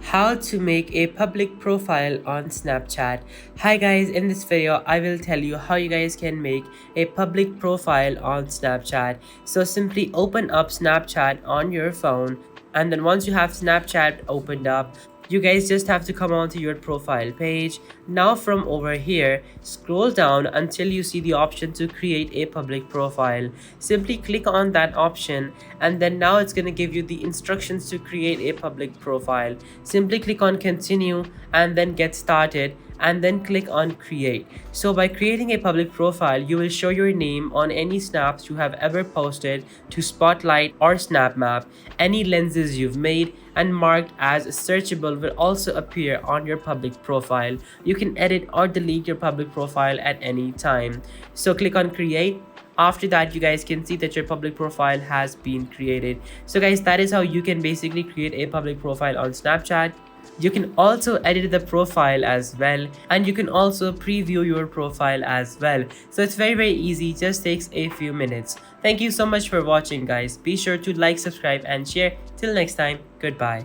How to make a public profile on Snapchat. Hi guys, in this video I will tell you how you guys can make a public profile on Snapchat. So simply open up Snapchat on your phone, and then once you have Snapchat opened up, you guys just have to come onto your profile page. Now from over here, scroll down until you see the option to create a public profile. Simply click on that option, and then now it's going to give you the instructions to create a public profile. Simply click on continue and then get started, and then click on create. So by creating a public profile, you will show your name on any snaps you have ever posted to Spotlight or SnapMap. Any lenses you've made and marked as searchable will also appear on your public profile. You can edit or delete your public profile at any time. So click on create. After that, you guys can see that your public profile has been created. So guys, that is how you can basically create a public profile on Snapchat. You can also edit the profile as well, and you can also preview your profile as well. So it's very easy, just takes a few minutes. Thank you so much for watching guys. Be sure to like, subscribe and share. Till next time, goodbye.